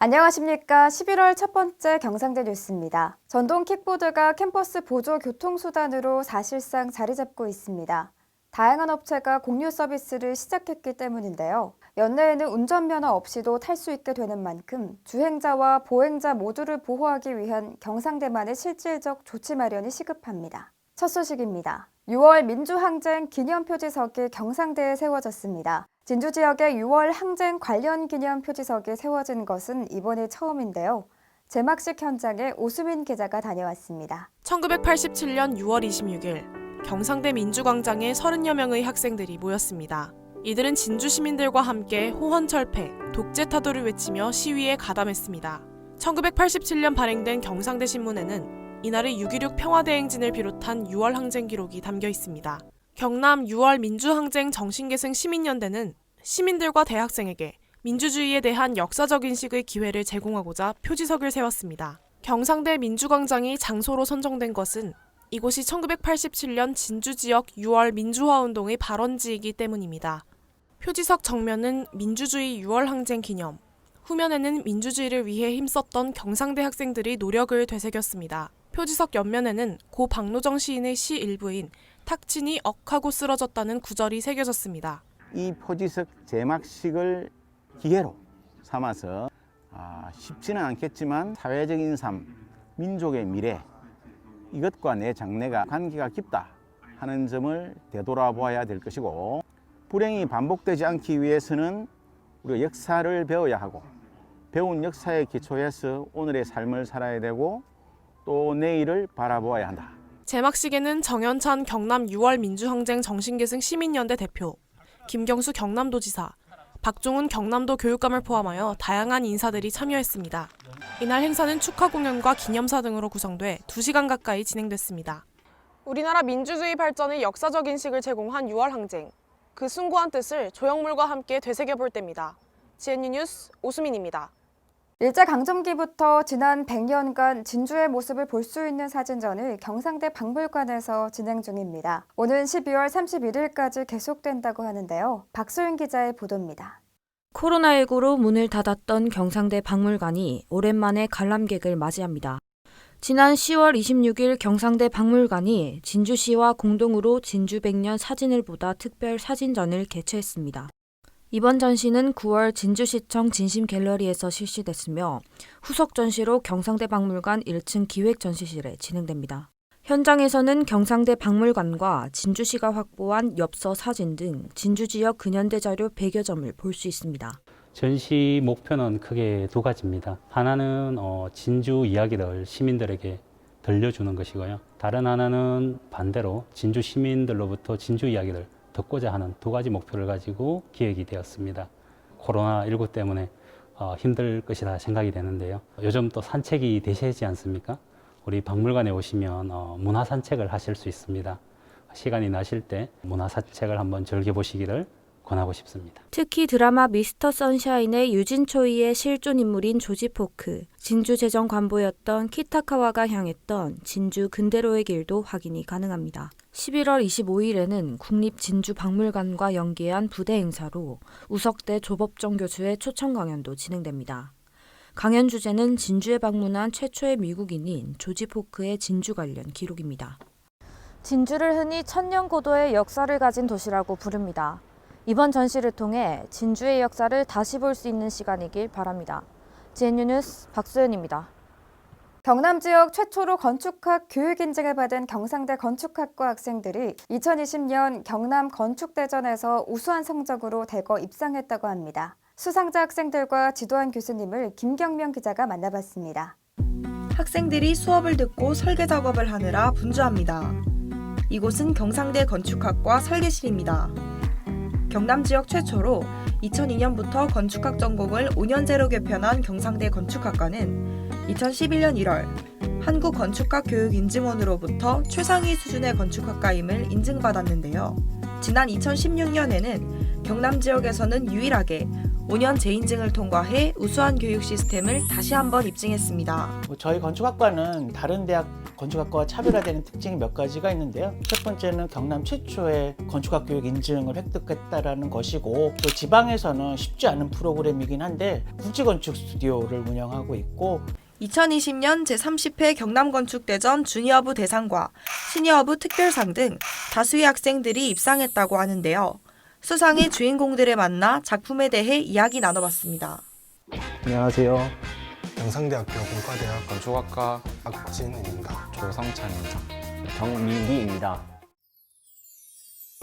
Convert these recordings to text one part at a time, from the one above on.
안녕하십니까. 11월 첫 번째 경상대 뉴스입니다. 전동 킥보드가 캠퍼스 보조 교통수단으로 사실상 자리 잡고 있습니다. 다양한 업체가 공유 서비스를 시작했기 때문인데요. 연내에는 운전면허 없이도 탈 수 있게 되는 만큼 주행자와 보행자 모두를 보호하기 위한 경상대만의 실질적 조치 마련이 시급합니다. 첫 소식입니다. 6월 민주항쟁 기념표지석이 경상대에 세워졌습니다. 진주 지역에 6월 항쟁 관련 기념 표지석이 세워진 것은 이번이 처음인데요. 제막식 현장에 오수민 기자가 다녀왔습니다. 1987년 6월 26일 경상대 민주광장에 30여 명의 학생들이 모였습니다. 이들은 진주 시민들과 함께 호헌철폐, 독재타도를 외치며 시위에 가담했습니다. 1987년 발행된 경상대 신문에는 이날의 6.16 평화대행진을 비롯한 6월 항쟁 기록이 담겨 있습니다. 경남 6월 민주항쟁 정신계승 시민연대는 시민들과 대학생에게 민주주의에 대한 역사적 인식의 기회를 제공하고자 표지석을 세웠습니다. 경상대 민주광장이 장소로 선정된 것은 이곳이 1987년 진주 지역 6월 민주화운동의 발원지이기 때문입니다. 표지석 정면은 민주주의 6월 항쟁 기념, 후면에는 민주주의를 위해 힘썼던 경상대 학생들의 노력을 되새겼습니다. 표지석 옆면에는 고 박노정 시인의 시 일부인 탁친이 억하고 쓰러졌다는 구절이 새겨졌습니다. 이 표지석 제막식을 기회로 삼아서 쉽지는 않겠지만 사회적인 삶, 민족의 미래, 이것과 내 장래가 관계가 깊다 하는 점을 되돌아보아야 될 것이고, 불행이 반복되지 않기 위해서는 우리가 역사를 배워야 하고, 배운 역사에 기초해서 오늘의 삶을 살아야 되고 또 내일을 바라보아야 한다. 제막식에는 정현찬 경남 6월 민주항쟁 정신계승 시민연대 대표, 김경수 경남도지사, 박종훈 경남도 교육감을 포함하여 다양한 인사들이 참여했습니다. 이날 행사는 축하 공연과 기념사 등으로 구성돼 2시간 가까이 진행됐습니다. 우리나라 민주주의 발전의 역사적 인식을 제공한 6월 항쟁, 그 숭고한 뜻을 조형물과 함께 되새겨볼 때입니다. GNU 뉴스 오수민입니다. 일제강점기부터 지난 100년간 진주의 모습을 볼 수 있는 사진전이 경상대 박물관에서 진행 중입니다. 오는 12월 31일까지 계속된다고 하는데요. 박소윤 기자의 보도입니다. 코로나19로 문을 닫았던 경상대 박물관이 오랜만에 관람객을 맞이합니다. 지난 10월 26일 경상대 박물관이 진주시와 공동으로 진주 100년 사진을 보다 특별 사진전을 개최했습니다. 이번 전시는 9월 진주시청 진심갤러리에서 실시됐으며 후속 전시로 경상대 박물관 1층 기획전시실에 진행됩니다. 현장에서는 경상대 박물관과 진주시가 확보한 엽서 사진 등 진주 지역 근현대 자료 100여 점을 볼 수 있습니다. 전시 목표는 크게 두 가지입니다. 하나는 진주 이야기를 시민들에게 들려주는 것이고요. 다른 하나는 반대로 진주 시민들로부터 진주 이야기를 듣고자 하는 두 가지 목표를 가지고 기획이 되었습니다. 코로나19 때문에 힘들 것이라 생각이 되는데요. 요즘 또 산책이 대세지 않습니까? 우리 박물관에 오시면 문화 산책을 하실 수 있습니다. 시간이 나실 때 문화 산책을 한번 즐겨보시기를 권하고 싶습니다. 특히 드라마 미스터 선샤인의 유진 초이의 실존 인물인 조지 포크, 진주 재정 관보였던 키타카와가 향했던 진주 근대로의 길도 확인이 가능합니다. 11월 25일에는 국립진주박물관과 연계한 부대 행사로 우석대 조법정 교수의 초청 강연도 진행됩니다. 강연 주제는 진주에 방문한 최초의 미국인인 조지 포크의 진주 관련 기록입니다. 진주를 흔히 천년고도의 역사를 가진 도시라고 부릅니다. 이번 전시를 통해 진주의 역사를 다시 볼 수 있는 시간이길 바랍니다. GNU 뉴스 박소연입니다. 경남 지역 최초로 건축학 교육 인증을 받은 경상대 건축학과 학생들이 2020년 경남 건축대전에서 우수한 성적으로 대거 입상했다고 합니다. 수상자 학생들과 지도한 교수님을 김경명 기자가 만나봤습니다. 학생들이 수업을 듣고 설계 작업을 하느라 분주합니다. 이곳은 경상대 건축학과 설계실입니다. 경남 지역 최초로 2002년부터 건축학 전공을 5년제로 개편한 경상대 건축학과는 2011년 1월 한국건축학교육인증원으로부터 최상위 수준의 건축학과임을 인증받았는데요. 지난 2016년에는 경남 지역에서는 유일하게 5년 재인증을 통과해 우수한 교육 시스템을 다시 한번 입증했습니다. 저희 건축학과는 다른 대학 건축학과와 차별화되는 특징이 몇 가지가 있는데요. 첫 번째는 경남 최초의 건축학 교육 인증을 획득했다라는 것이고, 또 지방에서는 쉽지 않은 프로그램이긴 한데 국제건축 스튜디오를 운영하고 있고, 2020년 제30회 경남건축대전 주니어부 대상과 시니어부 특별상 등 다수의 학생들이 입상했다고 하는데요. 수상의 주인공들을 만나 작품에 대해 이야기 나눠봤습니다. 안녕하세요. 경상대학교 공과대학 건축학과 박진입니다. 조성찬입니다. 정민기입니다.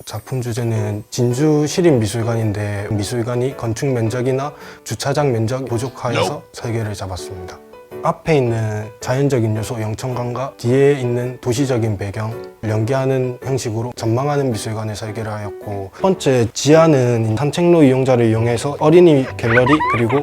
작품 주제는 진주시립미술관인데 미술관이 건축 면적이나 주차장 면적이 부족하여서 설계를 잡았습니다. 앞에 있는 자연적인 요소 영천강과 뒤에 있는 도시적인 배경 연계하는 형식으로 전망하는 미술관을 설계를 하였고, 첫 번째 지하는 산책로 이용자를 이용해서 어린이 갤러리 그리고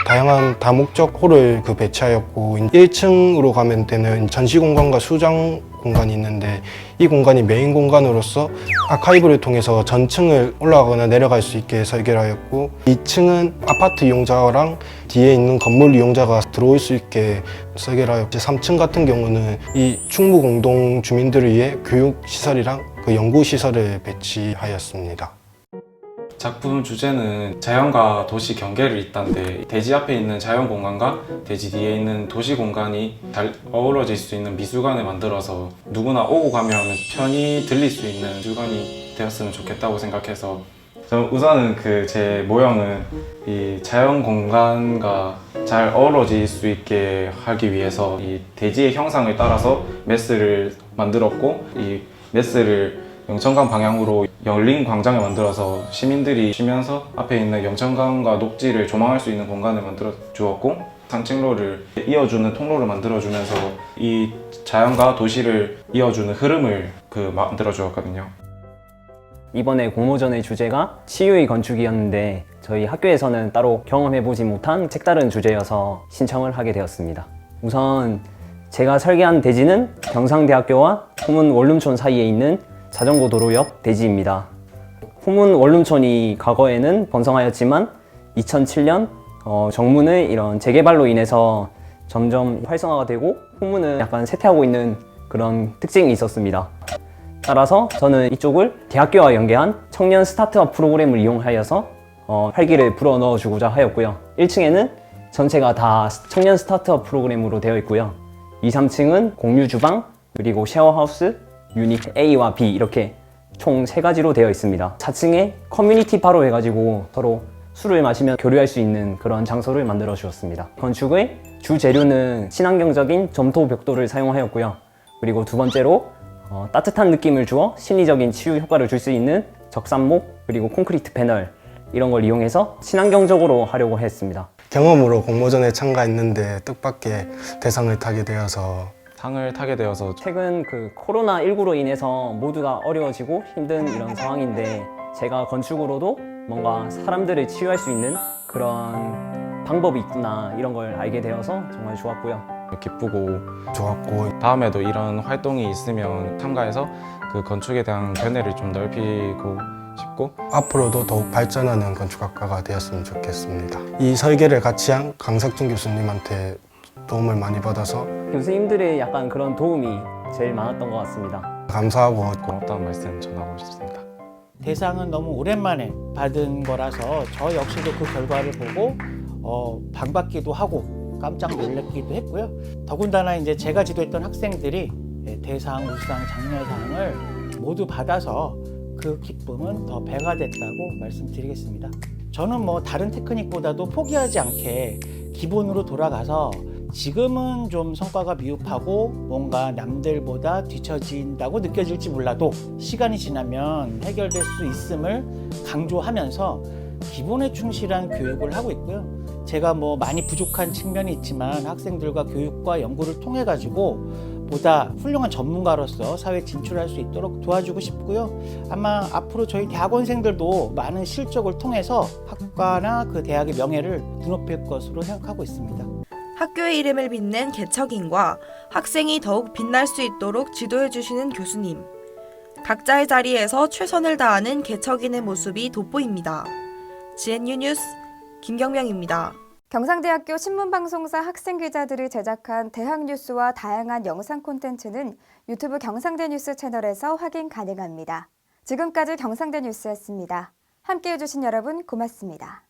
다양한 다목적 홀을 배치하였고, 1층으로 가면 되는 전시 공간과 수장 공간이 있는데 이 공간이 메인 공간으로서 아카이브를 통해서 전층을 올라가거나 내려갈 수 있게 설계를 하였고, 2층은 아파트 이용자랑 뒤에 있는 건물 이용자가 들어올 수 있게 설계를 하였고, 3층 같은 경우는 이 충무 공동 주민들을 위해 교육시설이랑 연구시설을 배치하였습니다. 작품 주제는 자연과 도시 경계를 잇다인데, 대지 앞에 있는 자연 공간과 대지 뒤에 있는 도시 공간이 잘 어우러질 수 있는 미술관을 만들어서 누구나 오고 가면 편히 들릴 수 있는 미술관이 되었으면 좋겠다고 생각해서, 저는 우선은 제 모형은 이 자연 공간과 잘 어우러질 수 있게 하기 위해서 이 대지의 형상을 따라서 메스를 만들었고, 이 메스를 영천강 방향으로 열린 광장을 만들어서 시민들이 쉬면서 앞에 있는 영천강과 녹지를 조망할 수 있는 공간을 만들어 주었고, 산책로를 이어주는 통로를 만들어 주면서 이 자연과 도시를 이어주는 흐름을 만들어 주었거든요. 이번에 공모전의 주제가 치유의 건축이었는데 저희 학교에서는 따로 경험해보지 못한 색다른 주제여서 신청을 하게 되었습니다. 우선 제가 설계한 대지는 경상대학교와 후문 원룸촌 사이에 있는 자전거 도로 옆 대지입니다. 후문 원룸촌이 과거에는 번성하였지만 2007년 정문의 이런 재개발로 인해서 점점 활성화가 되고 후문은 약간 쇠퇴하고 있는 그런 특징이 있었습니다. 따라서 저는 이쪽을 대학교와 연계한 청년 스타트업 프로그램을 이용하여서 활기를 불어넣어 주고자 하였고요. 1층에는 전체가 다 청년 스타트업 프로그램으로 되어 있고요. 2, 3층은 공유 주방, 그리고 쉐어하우스, 유닛 A와 B 이렇게 총 3가지로 되어 있습니다. 4층에 커뮤니티 바로 해가지고 서로 술을 마시며 교류할 수 있는 그런 장소를 만들어 주었습니다. 건축의 주 재료는 친환경적인 점토 벽돌을 사용하였고요. 그리고 두 번째로 따뜻한 느낌을 주어 심리적인 치유 효과를 줄 수 있는 적산목 그리고 콘크리트 패널 이런 걸 이용해서 친환경적으로 하려고 했습니다. 경험으로 공모전에 참가했는데 뜻밖의 대상을 타게 되어서 상을 타게 되어서 최근 코로나19로 인해서 모두가 어려워지고 힘든 이런 상황인데, 제가 건축으로도 뭔가 사람들을 치유할 수 있는 그런 방법이 있구나 이런 걸 알게 되어서 정말 좋았고요. 기쁘고 좋았고, 다음에도 이런 활동이 있으면 참가해서 건축에 대한 견해를 좀 넓히고 싶고, 앞으로도 더욱 발전하는 건축학과가 되었으면 좋겠습니다. 이 설계를 같이 한 강석준 교수님한테 도움을 많이 받아서 교수님들의 약간 그런 도움이 제일 많았던 것 같습니다. 감사하고 고맙다는 말씀 전하고 싶습니다. 대상은 너무 오랜만에 받은 거라서 저 역시도 그 결과를 보고 반갑기도 하고 깜짝 놀랐기도 했고요. 더군다나 이제 제가 지도했던 학생들이 대상, 우수상, 장려상을 모두 받아서 그 기쁨은 더 배가 됐다고 말씀드리겠습니다. 저는 다른 테크닉보다도 포기하지 않게 기본으로 돌아가서, 지금은 좀 성과가 미흡하고 뭔가 남들보다 뒤처진다고 느껴질지 몰라도 시간이 지나면 해결될 수 있음을 강조하면서 기본에 충실한 교육을 하고 있고요. 제가 많이 부족한 측면이 있지만 학생들과 교육과 연구를 통해 가지고 보다 훌륭한 전문가로서 사회에 진출할 수 있도록 도와주고 싶고요. 아마 앞으로 저희 대학원생들도 많은 실적을 통해서 학과나 그 대학의 명예를 드높일 것으로 생각하고 있습니다. 학교의 이름을 빛낸 개척인과 학생이 더욱 빛날 수 있도록 지도해 주시는 교수님. 각자의 자리에서 최선을 다하는 개척인의 모습이 돋보입니다. GNU 뉴스 김경명입니다. 경상대학교 신문방송사 학생기자들이 제작한 대학 뉴스와 다양한 영상 콘텐츠는 유튜브 경상대 뉴스 채널에서 확인 가능합니다. 지금까지 경상대 뉴스였습니다. 함께해 주신 여러분 고맙습니다.